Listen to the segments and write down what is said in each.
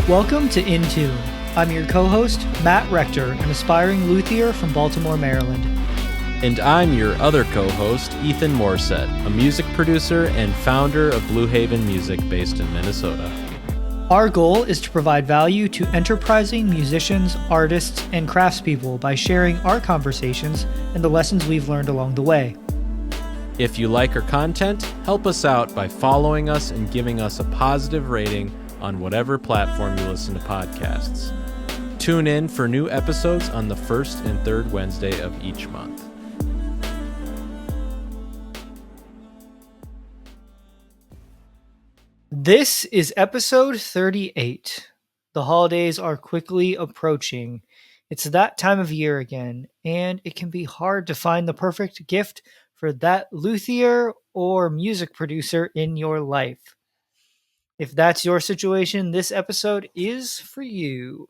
Welcome to In Tune. I'm your co-host, Matt Rector, an aspiring luthier from Baltimore, Maryland. And I'm your other co-host, Ethan Morset, a music producer and founder of Blue Haven Music based in Minnesota. Our goal is to provide value to enterprising musicians, artists, and craftspeople by sharing our conversations and the lessons we've learned along the way. If you like our content, help us out by following us and giving us a positive rating on whatever platform you listen to podcasts. Tune in for new episodes on the first and third Wednesday of each month. This is episode 38. The holidays are quickly approaching. It's that time of year again, and it can be hard to find the perfect gift for that luthier or music producer in your life. If that's your situation, this episode is for you.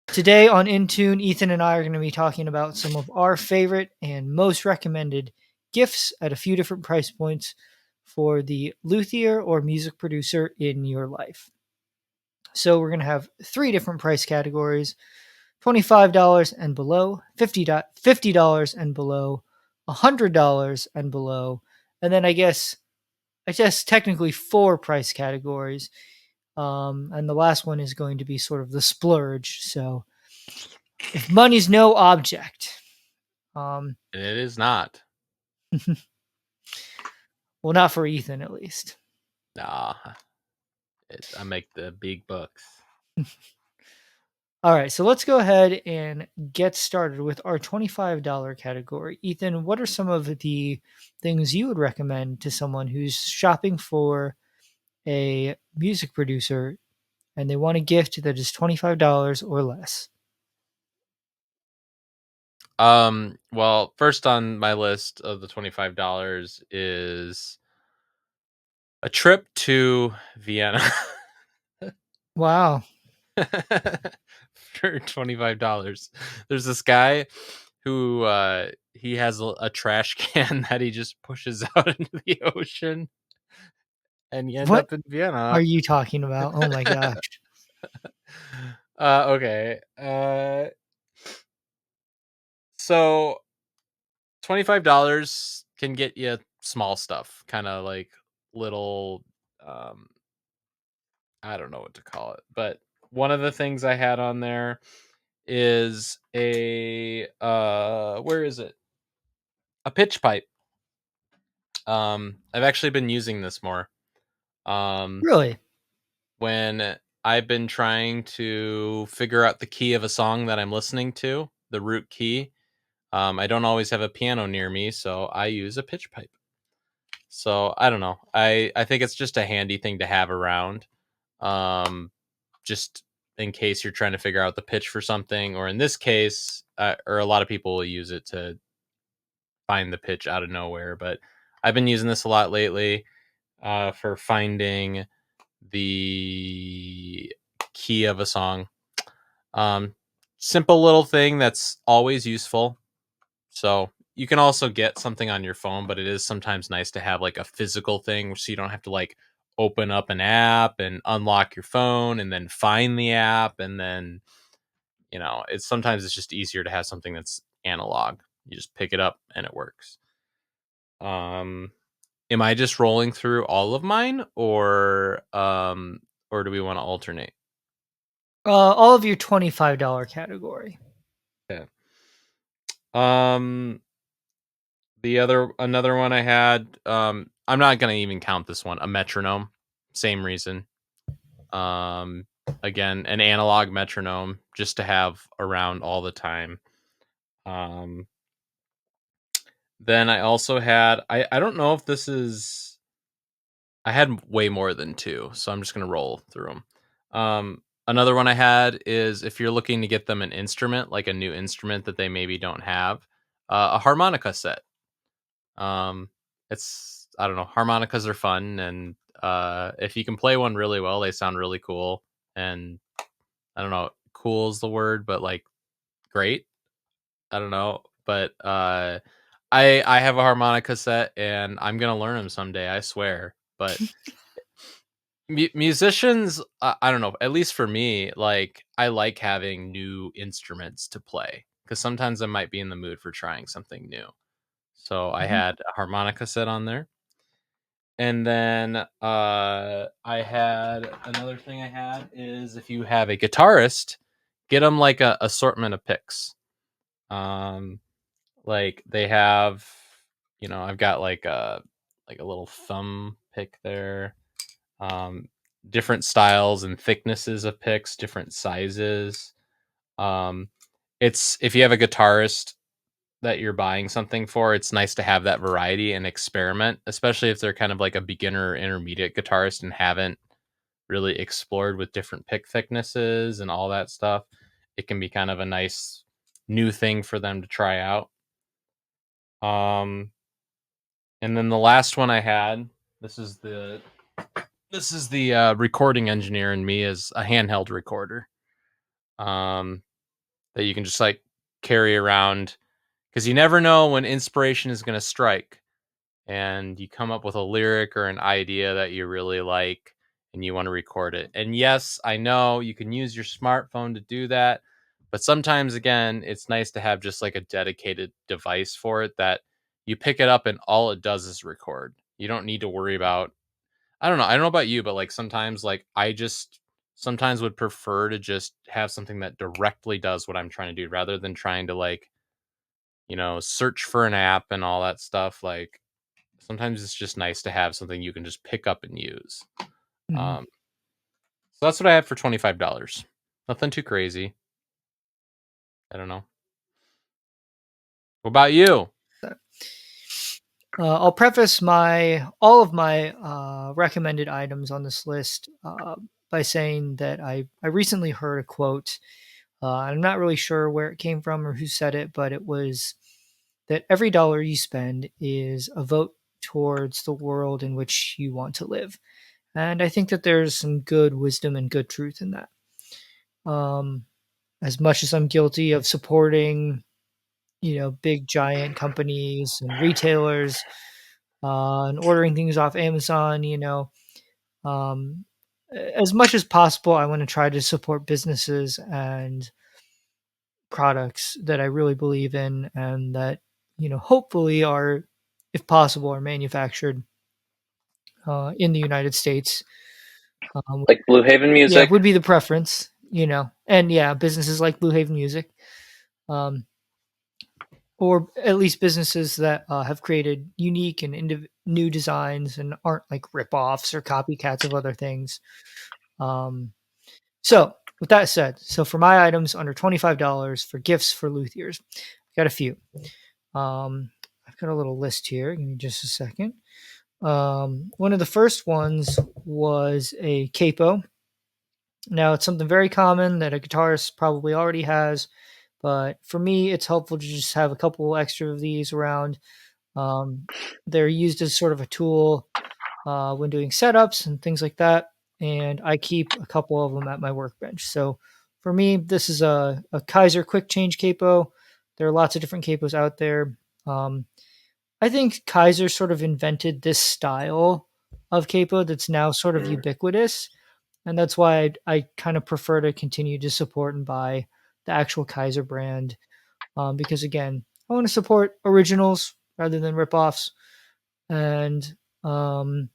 Today on Intune, Ethan and I are going to be talking about some of our favorite and most recommended gifts at a few different price points for the luthier or music producer in your life. So we're going to have three different price categories: $25 and below, $50 and below, $100 and below, and then I guess technically four price categories. And the last one is going to be sort of the splurge. So if money's no object, And it is not. well, not for Ethan at least. Nah, I make the big bucks. All right, so let's go ahead and get started with our $25 category. Ethan, what are some of the things you would recommend to someone who's shopping for a music producer and they want a gift that is $25 or less? Well, first on my list of the $25 is a trip to Vienna. Wow. For $25. There's this guy who he has a trash can that he just pushes out into the ocean, and you end What up in Vienna. are you talking about? Oh my gosh. Okay. So $25 can get you small stuff, kind of like little I don't know what to call it, but one of the things I had on there is a where is it? A pitch pipe. I've actually been using this more. Really? When I've been trying to figure out the key of a song that I'm listening to, the root key. I don't always have a piano near me, so I use a pitch pipe. So I don't know. I think it's just a handy thing to have around. Just in case you're trying to figure out the pitch for something, or in this case, or a lot of people will use it to find the pitch out of nowhere. But I've been using this a lot lately for finding the key of a song. Simple little thing that's always useful. So you can also get something on your phone, but it is sometimes nice to have like a physical thing so you don't have to like open up an app and unlock your phone and then find the app. And then, it's just easier to have something that's analog. You just pick it up and it works. Am I just rolling through all of mine or do we want to alternate? All of your $25 category. Okay. Another one I had, I'm not gonna even count this one. A metronome, same reason. Again, an analog metronome just to have around all the time. Then I also had, I don't know if this is, I had way more than two, so I'm just gonna roll through them. Another one I had is if you're looking to get them an instrument, like a new instrument that they maybe don't have, a harmonica set. It's, I don't know, harmonicas are fun, and if you can play one really well, they sound really cool. And I don't know, cool is the word, but like great. I don't know, but I have a harmonica set, and I'm gonna learn them someday, I swear. But Musicians, I don't know, at least for me, like I like having new instruments to play because sometimes I might be in the mood for trying something new. So I Mhm. had a harmonica set on there. And then I had another thing I had is if you have a guitarist, get them like a assortment of picks. Um, like they have, I've got like a little thumb pick there. Um, Different styles and thicknesses of picks, different sizes. Um, it's if you have a guitarist that you're buying something for, it's nice to have that variety and experiment, especially if they're kind of like a beginner or intermediate guitarist and haven't really explored with different pick thicknesses and all that stuff. It can be kind of a nice new thing for them to try out. Um, and then the last one I had, this is the recording engineer in me, is a handheld recorder um, that you can just like carry around because you never know when inspiration is going to strike and you come up with a lyric or an idea that you really like and you want to record it. And yes, I know you can use your smartphone to do that, but sometimes again, it's nice to have just like a dedicated device for it that you pick it up and all it does is record. You don't need to worry about, I don't know. I don't know about you, but like sometimes like I just sometimes would prefer to just have something that directly does what I'm trying to do rather than trying to like, search for an app and all that stuff. Like sometimes it's just nice to have something you can just pick up and use. Mhm. Um, so that's what I had for $25. Nothing too crazy. I don't know. What about you? I'll preface my all of my recommended items on this list by saying that I recently heard a quote. I'm not really sure where it came from or who said it, but it was that every dollar you spend is a vote towards the world in which you want to live. And I think that there's some good wisdom and good truth in that. Um, as much as I'm guilty of supporting, big giant companies and retailers, and ordering things off Amazon, um, as much as possible, I want to try to support businesses and products that I really believe in and that, hopefully are, if possible, are manufactured in the United States. Um, Like Blue Haven yeah, music. would be the preference, and yeah, businesses like Blue Haven Music, um, or at least businesses that have created unique and new designs and aren't like rip-offs or copycats of other things. Um, so, with that said, so for my items under $25 for gifts for luthiers, I got a few. I've got a little list here. Give me just a second. One of the first ones was a capo. Now, it's something very common that a guitarist probably already has, but for me, it's helpful to just have a couple extra of these around. Um, they're used as sort of a tool when doing setups and things like that, and I keep a couple of them at my workbench. So for me, this is a Kaiser quick change capo. There are lots of different capos out there. Um, I think Kaiser sort of invented this style of capo that's now sort of Mm. ubiquitous, and that's why I kind of prefer to continue to support and buy the actual Kaiser brand, because again, I want to support originals rather than ripoffs, and um,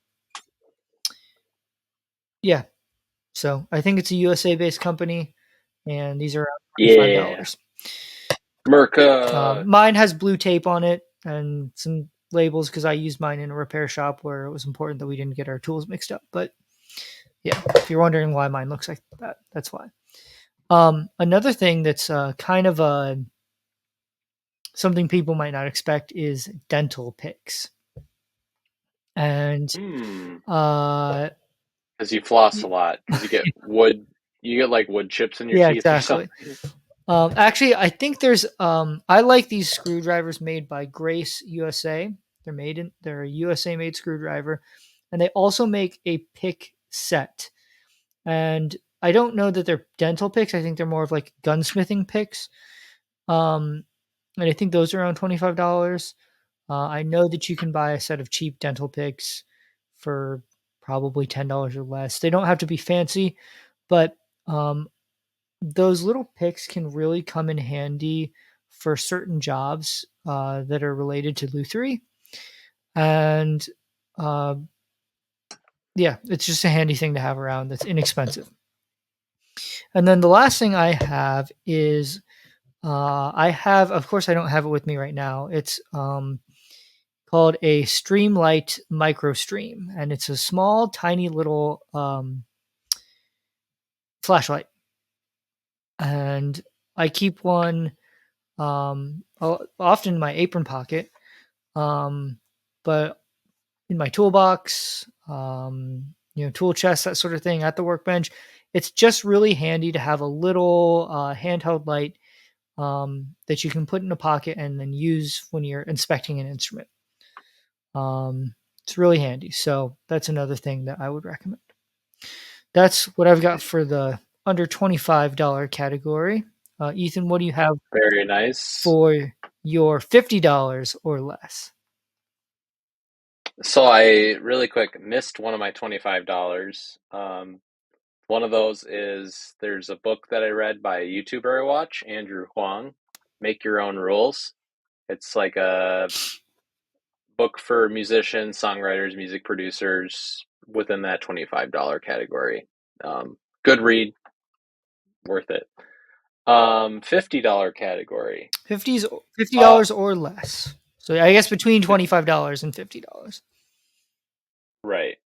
yeah, so I think it's a USA based company, and these are around Yeah. $25. Merca. Mine has blue tape on it and some labels because I used mine in a repair shop where it was important that we didn't get our tools mixed up. But yeah, if you're wondering why mine looks like that, that's why. Another thing that's kind of something people might not expect is dental picks. And Hmm. uh, Because you floss a y- lot. Because you get wood. You get like wood chips in your yeah, teeth or exactly. something. Actually, I think there's I like these screwdrivers made by Grace USA. They're a USA made screwdriver, and they also make a pick set. And I don't know that they're dental picks. I think they're more of like gunsmithing picks. Um, and I think those are around $25. I know that you can buy a set of cheap dental picks for probably $10 or less. They don't have to be fancy, but those little picks can really come in handy for certain jobs that are related to lutherie. And uh, yeah, it's just a handy thing to have around that's inexpensive. And then the last thing I have is of course, I don't have it with me right now. It's called a Streamlight Micro Stream, and it's a small, tiny little flashlight. And I keep one often in my apron pocket, but in my toolbox, tool chest, that sort of thing at the workbench. It's just really handy to have a little handheld light that you can put in a pocket and then use when you're inspecting an instrument. It's really handy. So that's another thing that I would recommend. That's what I've got for the under $25 category. Ethan, what do you have Very nice. for your $50 or less? So I really quick missed one of my $25. One of those is there's a book that I read by a YouTuber I watch, Andrew Huang, Make Your Own Rules. It's like a book for musicians, songwriters, music producers within that $25 category. Good read, worth it. $50 category. $50 or less. So I guess between $25 and $50. Right.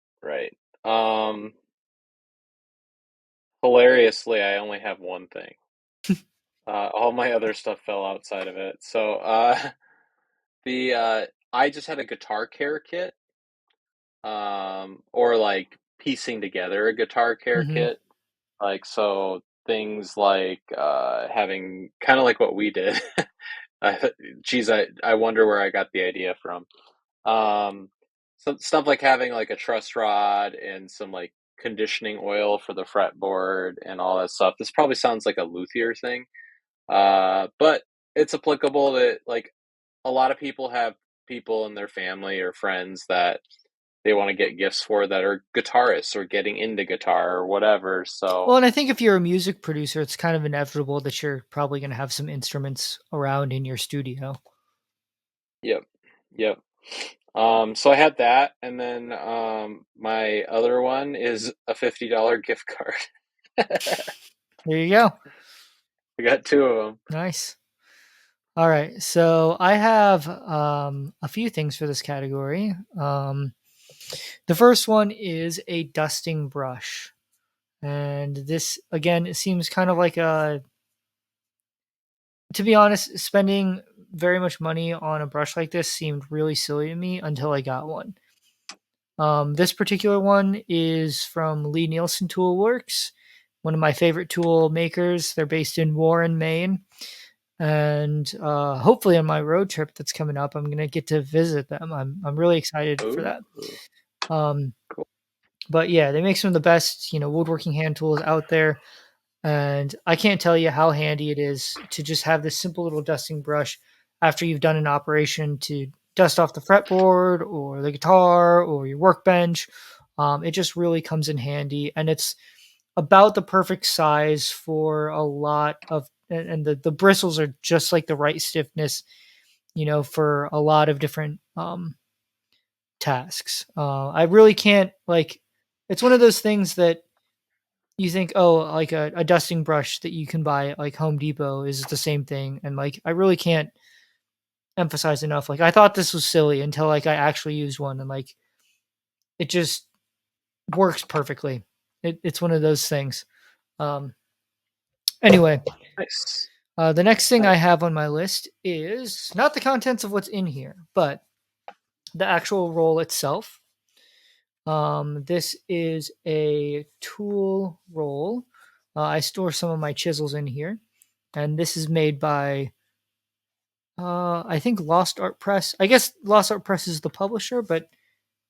Hilariously, I only have one thing. All my other stuff fell outside of it. So I just had a guitar care kit, or like piecing together a guitar care Mm-hmm. kit. Like, so things like having kind of like what we did. Geez, I wonder where I got the idea from. Some stuff like having like a truss rod and some like conditioning oil for the fretboard and all that stuff. This probably sounds like a luthier thing, but it's applicable to, like, a lot of people have people in their family or friends that they want to get gifts for that are guitarists or getting into guitar or whatever. So, Well, and I think if you're a music producer, it's kind of inevitable that you're probably going to have some instruments around in your studio. yep, yep. So I had that, and then my other one is a $50 gift card. There you go. We got two of them. Nice. All right. So I have a few things for this category. The first one is a dusting brush. And this, again, it seems kind of like to be honest, spending very much money on a brush like this seemed really silly to me until I got one. This particular one is from Lee Nielsen Tool Works, one of my favorite tool makers. They're based in Warren, Maine. And hopefully on my road trip that's coming up, I'm gonna get to visit them. I'm really excited for Ooh, that. Um, cool. but yeah, they make some of the best woodworking hand tools out there, and I can't tell you how handy it is to just have this simple little dusting brush after you've done an operation to dust off the fretboard or the guitar or your workbench. It just really comes in handy, and it's about the perfect size for a lot of, and the bristles are just like the right stiffness, for a lot of different tasks. I really can't, like, it's one of those things that you think, oh, like a dusting brush that you can buy at like Home Depot is the same thing. And like, I really can't emphasize enough. Like, I thought this was silly until like I actually used one, and like it just works perfectly. It's one of those things. Um, anyway, Nice. the next thing I Nice. have on my list is not the contents of what's in here, but the actual roll itself. This is a tool roll. I store some of my chisels in here, and this is made by, I think, Lost Art Press. I guess Lost Art Press is the publisher, but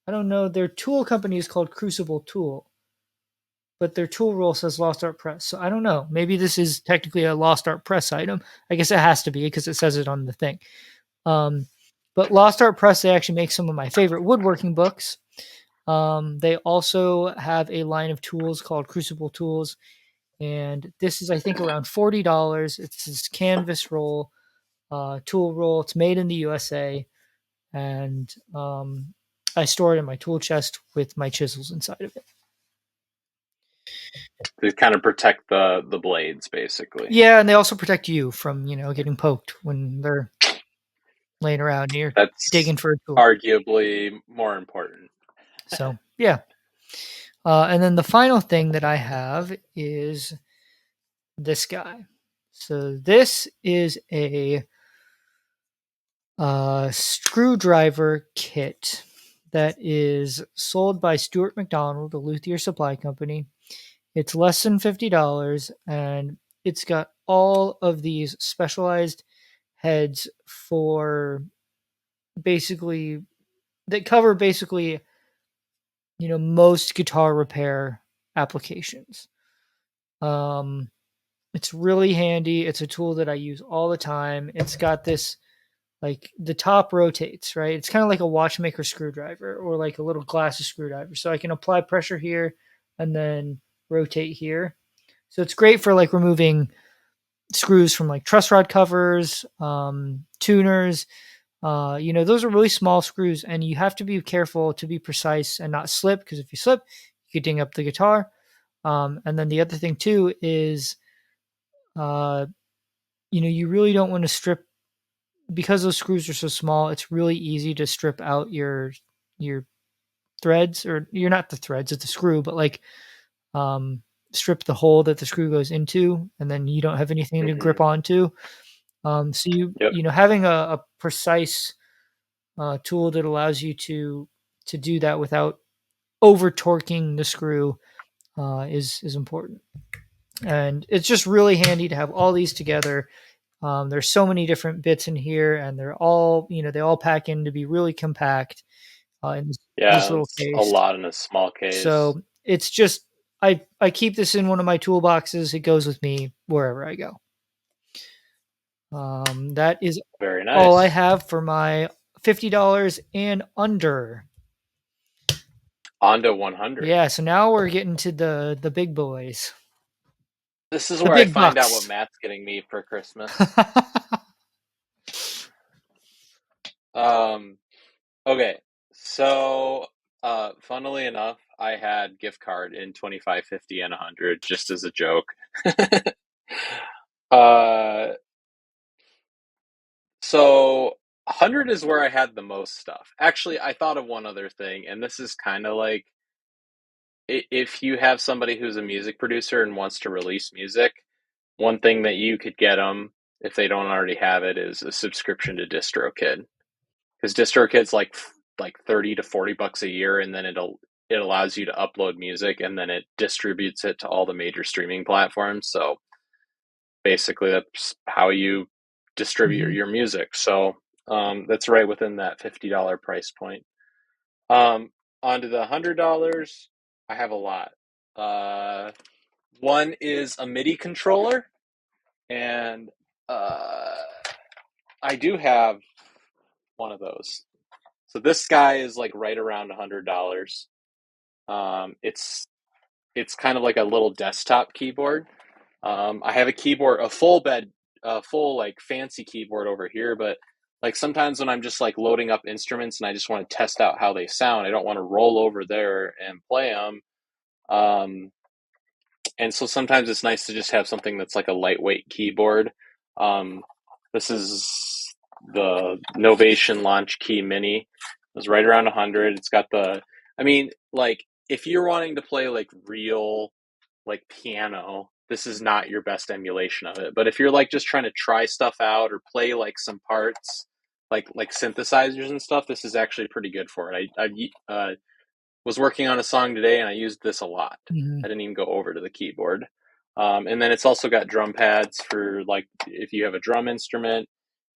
I don't know. Their tool company is called Crucible Tool, but their tool roll says Lost Art Press. So I don't know. Maybe this is technically a Lost Art Press item. I guess it has to be because it says it on the thing. Um, but Lost Art Press, they actually make some of my favorite woodworking books. They also have a line of tools called Crucible Tools, and this is, I think, around $40. It's this canvas roll, tool roll. It's made in the USA, and I store it in my tool chest with my chisels inside of it. To kind of protect the blades, basically. Yeah, and they also protect you from getting poked when they're laying around and you're That's digging for a tool. arguably more important. So yeah, and then the final thing that I have is this guy. So this is a screwdriver kit that is sold by Stuart McDonald, a luthier supply company. It's less than $50, and it's got all of these specialized heads for basically that cover basically most guitar repair applications. Um, it's really handy. It's a tool that I use all the time. It's got this, like, the top rotates, right? It's kind of like a watchmaker screwdriver or like a little glass screwdriver. So I can apply pressure here and then rotate here. So it's great for like removing screws from like truss rod covers, tuners. Those are really small screws, and you have to be careful to be precise and not slip, because if you slip, you could ding up the guitar. And then the other thing too is, uh, you really don't want to strip, because those screws are so small. It's really easy to strip out your threads, or you're not the threads, it's the screw, but like um, strip the hole that the screw goes into, and then you don't have anything to Hmm. grip onto. So Yep. having a precise tool that allows you to do that without over torquing the screw is important. And it's just really handy to have all these together. There's so many different bits in here, and they're all they all pack in to be really compact in this Yeah, little it's a case. lot in a small case. So it's just I keep this in one of my toolboxes. It goes with me wherever I go. That is Very all I nice. have for my $50 and under. On to 100. Yeah, so now we're getting to the big boys, This is the where I big find out what bucks. Matt's getting me for Christmas. Um, okay. So, funnily enough, I had gift card in 25, 50, and 100 just as a joke. uh, so 100 is where I had the most stuff. Actually, I thought of one other thing, and this is kind of like if you have somebody who's a music producer and wants to release music, one thing that you could get them if they don't already have it is a subscription to DistroKid, because DistroKid's like 30 to 40 bucks a year, and then it allows you to upload music and then it distributes it to all the major streaming platforms. So basically, that's how you distribute Mhm. your music. So that's right within that $50 price point. Um, Onto the $100, I have a lot. Uh, One is a MIDI controller, and uh, I do have one of those. So this guy is like right around $100. It's kind of like a little desktop keyboard. I have a keyboard, a full like fancy keyboard over here, but like sometimes when I'm just like loading up instruments and I just want to test out how they sound, I don't want to roll over there and play them. Um, and so sometimes it's nice to just have something that's like a lightweight keyboard. Um, this is the Novation Launch Key Mini. It was right around 100. It's got I mean, like if you're wanting to play like real like piano, this is not your best emulation of it. But if you're like just trying to try stuff out or play like some parts, like synthesizers and stuff, this is actually pretty good for it. I was working on a song today and I used this a lot. Mhm. I didn't even go over to the keyboard. And then it's also got drum pads for like if you have a drum instrument,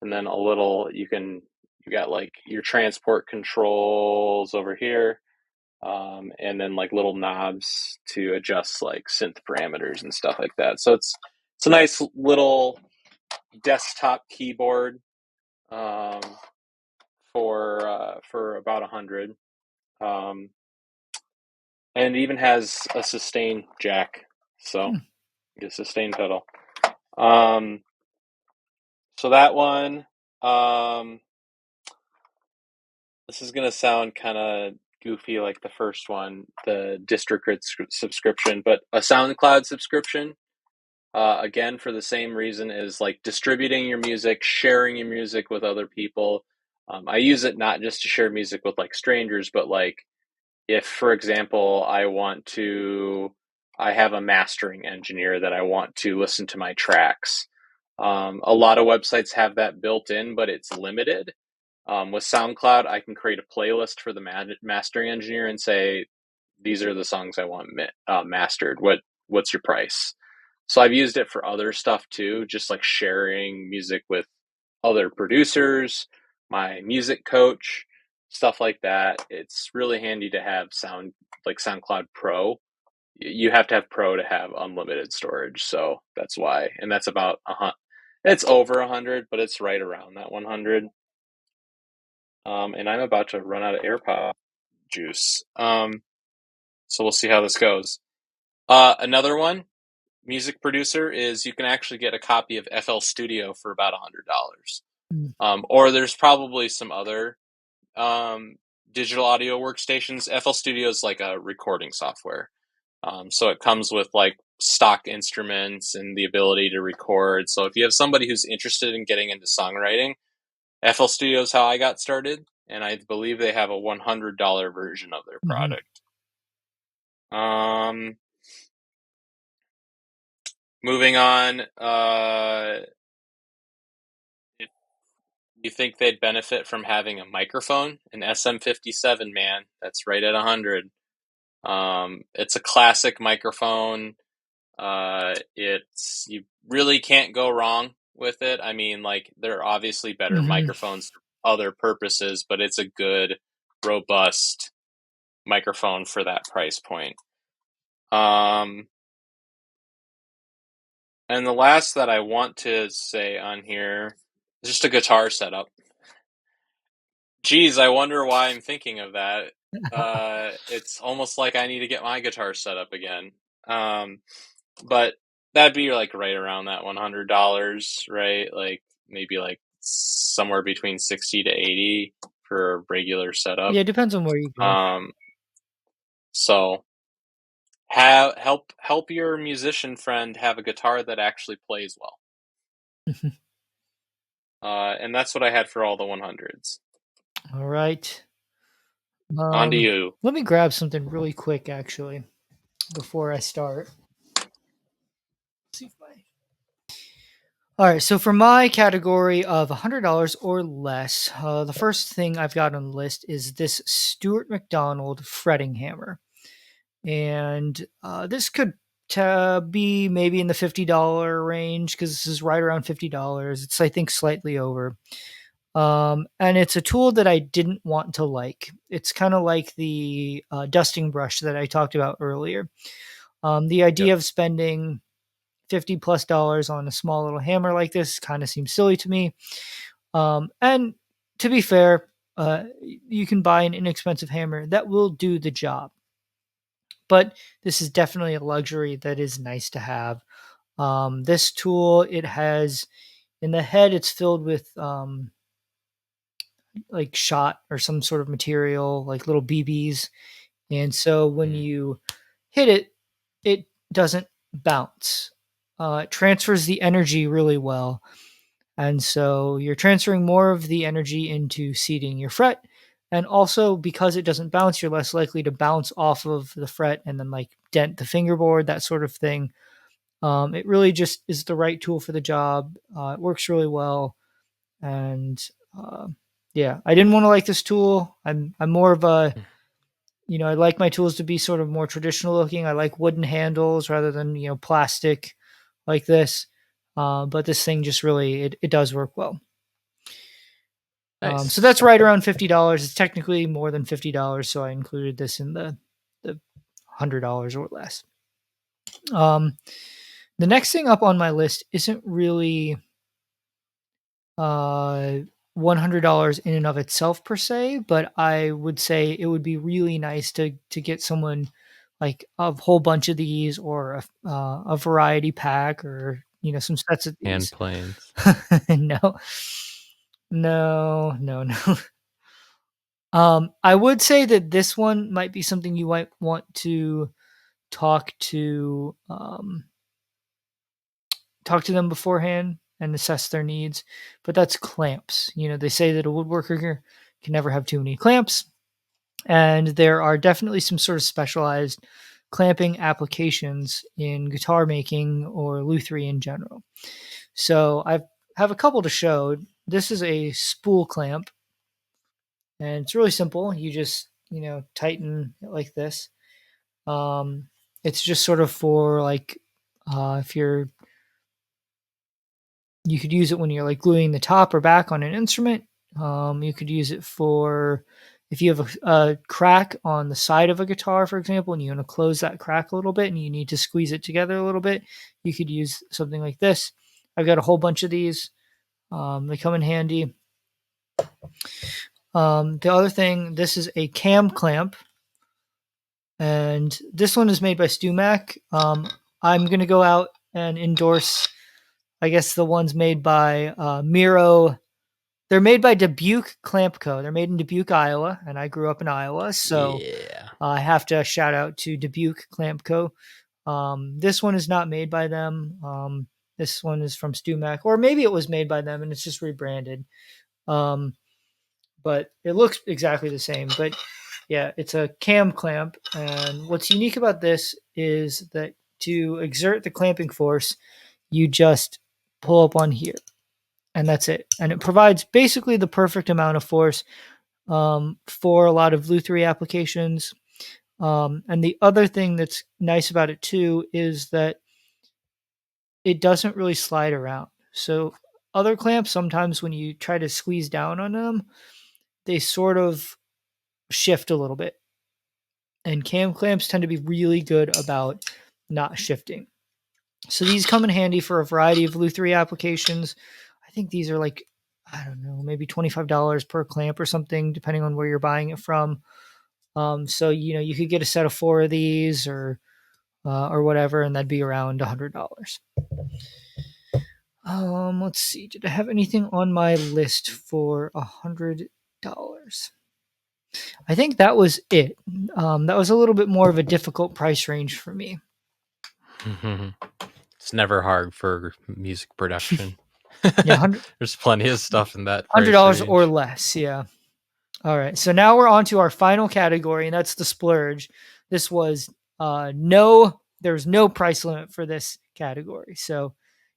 and then you got like your transport controls over here, and then like little knobs to adjust like synth parameters and stuff like that. So it's a nice little desktop keyboard, um, for about 100. Um, and it even has a sustain jack, so Hmm. a sustain pedal. Um, so that one, um, this is gonna sound kind of goofy like the first one, the DistroKid subscription, but a SoundCloud subscription. Again, for the same reason as like distributing your music, sharing your music with other people. I use it not just to share music with like strangers, but like if, for example, I have a mastering engineer that I want to listen to my tracks. A lot of websites have that built in, but it's limited. With SoundCloud, I can create a playlist for the mastering engineer and say, "These are the songs I want mastered. What's your price?" So I've used it for other stuff too, just like sharing music with other producers, my music coach, stuff like that. It's really handy to have SoundCloud Pro. You have to have Pro to have unlimited storage, so that's why. And that's about it's over 100, but it's right around that 100. And I'm about to run out of AirPod juice. So we'll see how this goes. Another one, music producer, is you can actually get a copy of FL Studio for about $100. Hmm. Or there's probably some other digital audio workstations. FL Studio is like a recording software. So it comes with like stock instruments and the ability to record. So if you have somebody who's interested in getting into songwriting, FL Studio is how I got started, and I believe they have a $100 version of their Hmm. product. Um, Moving on, if you think they'd benefit from having a microphone, an SM57, man, that's right at 100. It's a classic microphone. It's you really can't go wrong with it. I mean, like there are obviously better Hmm. microphones for other purposes, but it's a good, robust microphone for that price point. Um, and the last that I want to say on here is just a guitar setup. Geez, I wonder why I'm thinking of that. It's almost like I need to get my guitar set up again. Um, but that'd be like right around that $100, right? Like maybe like somewhere between 60 to 80 for a regular setup. Yeah, it depends on where you go. Um, so help your musician friend have a guitar that actually plays well. And that's what I had for all the 100s. All right. On to you. Let me grab something really quick, actually, before I start. See if my... All right. So for my category of $100 or less, the first thing I've got on the list is this Stuart McDonald fretting hammer, and this could be maybe in the $50 range because this is right around $50. It's, I think, slightly over. And it's a tool that I didn't want to like. It's kind of like the dusting brush that I talked about earlier. The Yep. idea of spending $50+ on a small little hammer like this kind of seems silly to me. And to be fair, you can buy an inexpensive hammer that will do the job. But this is definitely a luxury that is nice to have. This tool, it has in the head, it's filled with like shot or some sort of material, like little BBs. And so when Mm. you hit it, it doesn't bounce. It transfers the energy really well. And so you're transferring more of the energy into seating your fret. And also because it doesn't bounce, you're less likely to bounce off of the fret and then like dent the fingerboard, that sort of thing. It really just is the right tool for the job. It works really well. And uh, yeah, I didn't want to like this tool. I'm more of a, I like my tools to be sort of more traditional looking. I like wooden handles rather than plastic like this. But this thing just really it does work well. So Nice. that's right around $50. It's technically more than $50, so I included this in the $100 or less. Um, the next thing up on my list isn't really uh, $100 in and of itself per se, but I would say it would be really nice to get someone like a whole bunch of these or a variety pack or some sets of Hand these. planes. No, no. I would say that this one might be something you might want to talk to um, talk to them beforehand and assess their needs. But that's clamps. They say that a woodworker can never have too many clamps, and there are definitely some sort of specialized clamping applications in guitar making or lutherie in general. So I have a couple to show. This is a spool clamp, and it's really simple. You just tighten it like this. Um, it's just sort of for like if you could use it when you're like gluing the top or back on an instrument. You could use it for if you have a crack on the side of a guitar, for example, and you want to close that crack a little bit and you need to squeeze it together a little bit. You could use something like this. I've got a whole bunch of these. They come in handy. The other thing, this is a cam clamp, and this one is made by StewMac. I'm going to go out and endorse, I guess, the ones made by Miro. They're made by Dubuque Clamp Co. They're made in Dubuque, Iowa, and I grew up in Iowa, so Yeah. I have to shout out to Dubuque Clamp Co. This one is not made by them. This one is from StewMac, or maybe it was made by them and it's just rebranded. Um, but it looks exactly the same. But yeah, it's a cam clamp, and what's unique about this is that to exert the clamping force, you just pull up on here, and that's it. And it provides basically the perfect amount of force for a lot of lutherie applications. And the other thing that's nice about it too is that it doesn't really slide around. So other clamps, sometimes when you try to squeeze down on them, they sort of shift a little bit. And cam clamps tend to be really good about not shifting. So these come in handy for a variety of lutherie applications. I think these are like, I don't know, maybe $25 per clamp or something, depending on where you're buying it from. So you could get a set of 4 of these or whatever, and that'd be around $100. Let's see. Did I have anything on my list for $100? I think that was it. That was a little bit more of a difficult price range for me. It's never hard for music production. Yeah, 100 There's plenty of stuff in that price $100 or range. less. Yeah. All right. So now we're on to our final category, and that's the splurge. This was there's no price limit for this category. So,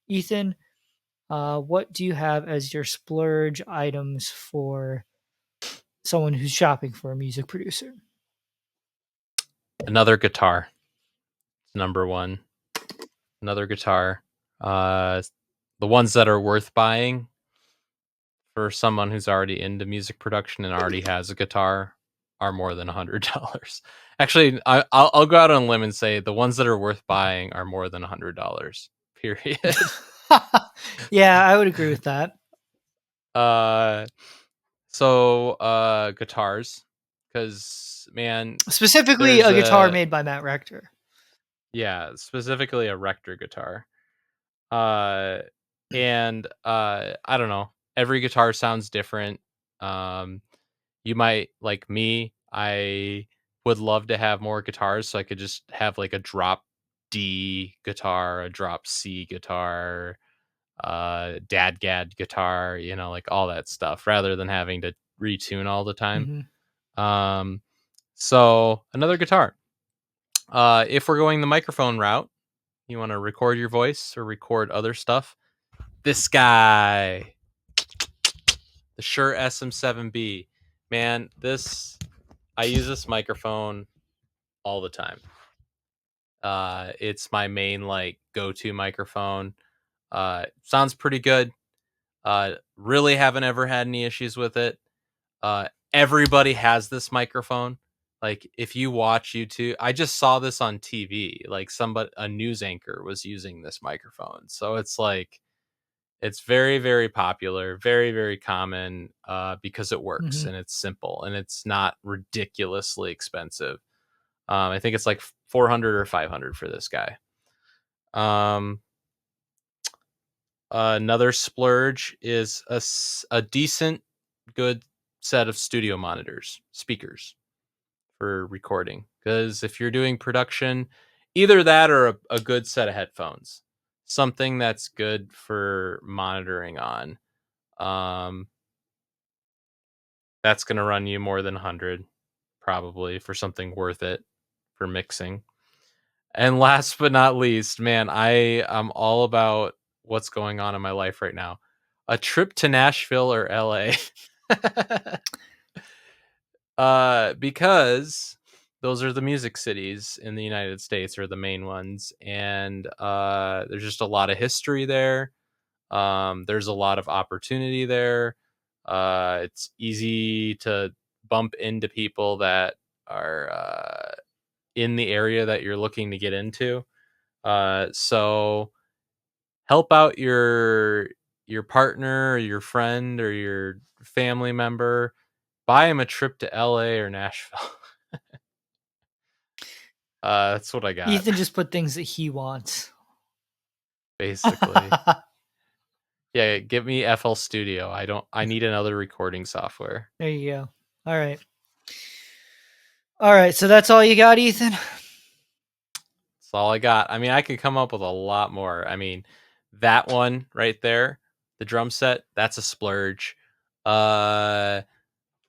Ethan, what do you have as your splurge items for someone who's shopping for a music producer? Another guitar. Number one. Another guitar. The ones that are worth buying for someone who's already into music production and already has a guitar are more than $100. Actually, I'll go out on a limb and say the ones that are worth buying are more than $100. Period. Yeah, I would agree with that. uh, guitars, because man, Specifically, there's a guitar a made by Matt Rector. yeah, specifically a Rector guitar. Uh, and I don't know. Every guitar sounds different. Um, you might like me. I would love to have more guitars so I could just have like a drop D guitar, a drop C guitar, dadgad guitar, like all that stuff, rather than having to retune all the time. Hmm. Um, so another guitar. If we're going the microphone route, you want to record your voice or record other stuff. This guy, the Shure SM7B, man, I use this microphone all the time. It's my main like go-to microphone. Sounds pretty good. Really haven't ever had any issues with it. Everybody has this microphone. Like if you watch YouTube, I just saw this on TV. Like a news anchor was using this microphone. So it's like it's very, very popular, very, very common because it works Hmm. and it's simple and it's not ridiculously expensive. I think it's like 400 or 500 for this guy. Um, Another splurge is a decent, good set of studio monitors, speakers for recording. Because if you're doing production, either that or a good set of headphones, something that's good for monitoring on. Um, that's going to run you more than 100 probably for something worth it for mixing. And last but not least, man, I am all about what's going on in my life right now. A trip to Nashville or LA. Because those are the music cities in the United States, or the main ones, and there's just a lot of history there. There's a lot of opportunity there. It's easy to bump into people that are in the area that you're looking to get into. So help out your partner or your friend or your family member. Buy him a trip to LA or Nashville. That's what I got, Ethan just put things that he wants. basically. Yeah, give me FL Studio. I need another recording software. There you go. All right. All right. So that's all you got, Ethan? That's all I got. I mean, I could come up with a lot more. I mean, that one right there, the drum set, that's a splurge. Uh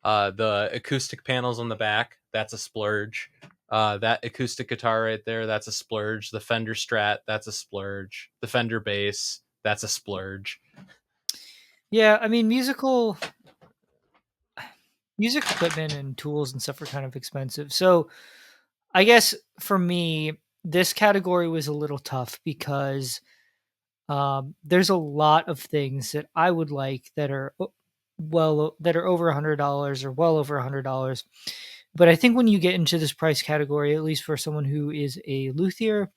the acoustic panels on the back, that's a splurge. That acoustic guitar right there, that's a splurge. The Fender Strat, that's a splurge. The Fender bass, that's a splurge. Yeah. I mean, music equipment and tools and stuff are kind of expensive. So I guess for me, this category was a little tough because there's a lot of things that I would like that are that are over $100 or well over $100. But I think when you get into this price category, at least for someone who is a luthier,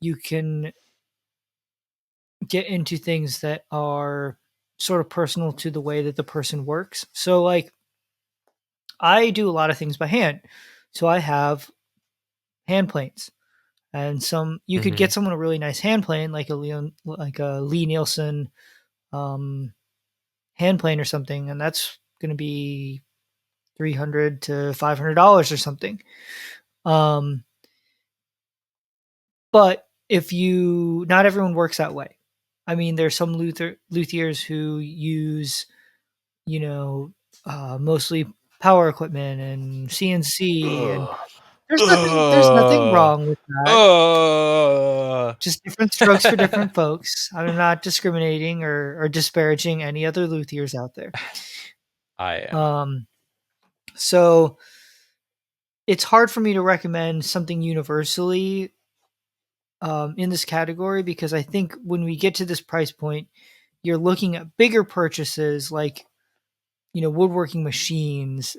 you can get into things that are sort of personal to the way that the person works. So, like, I do a lot of things by hand. So I have hand planes, and some you could Mm-hmm. get someone a really nice hand plane, like a Lee Nielsen um, hand plane or something, and that's going to be $300 to $500 or something. Um, but if you, not everyone works that way. I mean, there's some luthiers who use, you know, mostly power equipment and CNC, and Ugh. there's nothing Ugh. wrong with that. Ugh. Just different strokes for different folks. I'm not discriminating or disparaging any other luthiers out there. I am. Um, so it's hard for me to recommend something universally in this category because I think when we get to this price point, you're looking at bigger purchases like woodworking machines,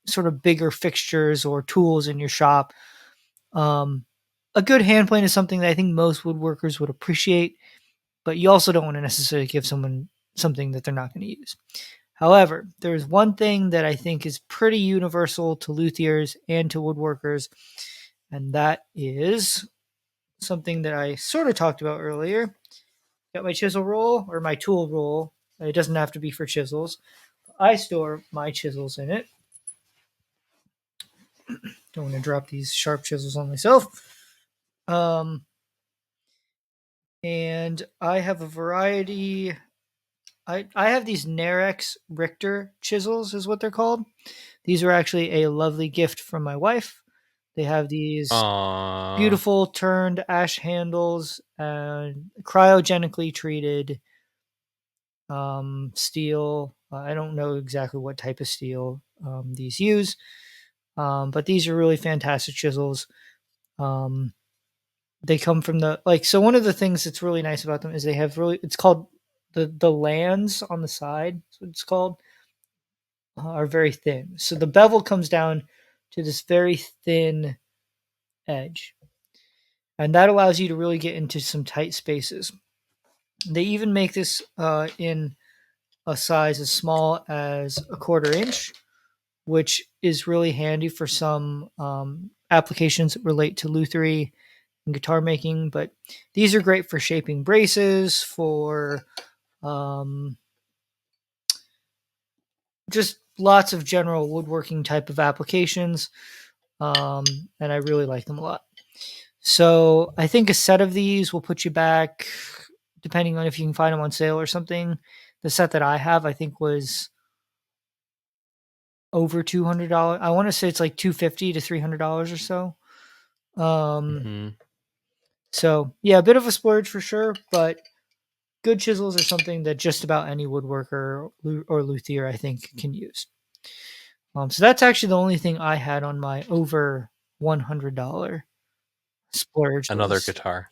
sort of bigger fixtures or tools in your shop. Um, a good hand plane is something that I think most woodworkers would appreciate, but you also don't want to necessarily give someone something that they're not going to use. However, there's one thing that I think is pretty universal to luthiers and to woodworkers, and that is something that I sort of talked about earlier. Got my chisel roll or my tool roll. It doesn't have to be for chisels. I store my chisels in it. Don't want to drop these sharp chisels on myself. Um, and I have a variety. I have these Narex Richter chisels, is what they're called. These are actually a lovely gift from my wife. They have these Aww. beautiful turned ash handles and cryogenically treated steel. I don't know exactly what type of steel these use, but these are really fantastic chisels. Um, they come from so one of the things that's really nice about them is they have it's called the lands on the side. That's what it's called. Are very thin. So the bevel comes down to this very thin edge, and that allows you to really get into some tight spaces. They even make this in a size as small as a 1/4 inch, which is really handy for some applications that relate to lutherie and guitar making, but these are great for shaping braces, for um, just lots of general woodworking type of applications. And I really like them a lot. So I think a set of these will put you back, depending on if you can find them on sale or something. The set that I have, I think, was over $200. I want to say it's like $250 to $300 or so. Hmm. So yeah, a bit of a splurge for sure, but good chisels are something that just about any woodworker or luthier I think can use. So that's actually the only thing I had on my over $100 splurge Another list. guitar.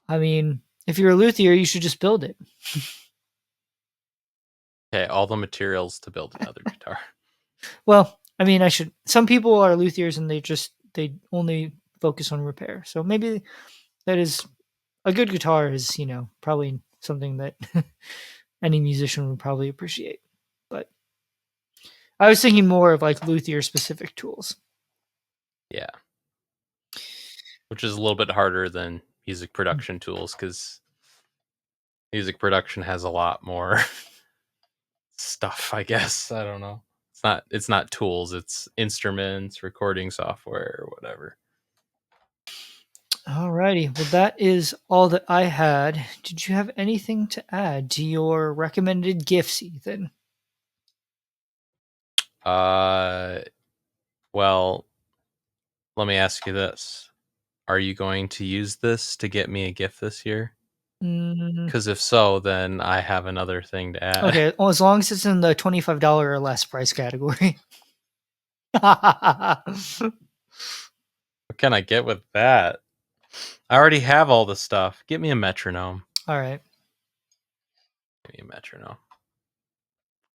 I mean, if you're a luthier, you should just build it. Okay, all the materials to build another guitar. Well, I mean, I should. Some people are luthiers and they only focus on repair. So maybe that is a good guitar is probably something that any musician would probably appreciate. But I was thinking more of like luthier specific tools. Yeah. Which is a little bit harder than music production tools because music production has a lot more stuff, I guess. I don't know. It's not tools, it's instruments, recording software, or whatever. Alrighty, well that is all that I had. Did you have anything to add to your recommended gifts, Ethan? Uh well, let me ask you this. Are you going to use this to get me a gift this year? Mm, Because if so, then I have another thing to add. okay, well, as long as it's in the $25 or less price category. All What can I get with that? I already have all the stuff. Get me a metronome. right, Give me a metronome.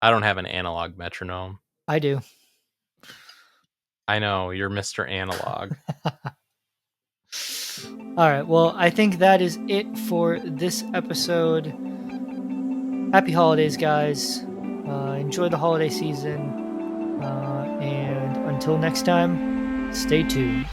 I don't have an analog metronome. I do. I know, you're Mr. Analog. All right, well, I think that is it for this episode. Happy holidays, guys. Enjoy the holiday season. And until next time, stay tuned.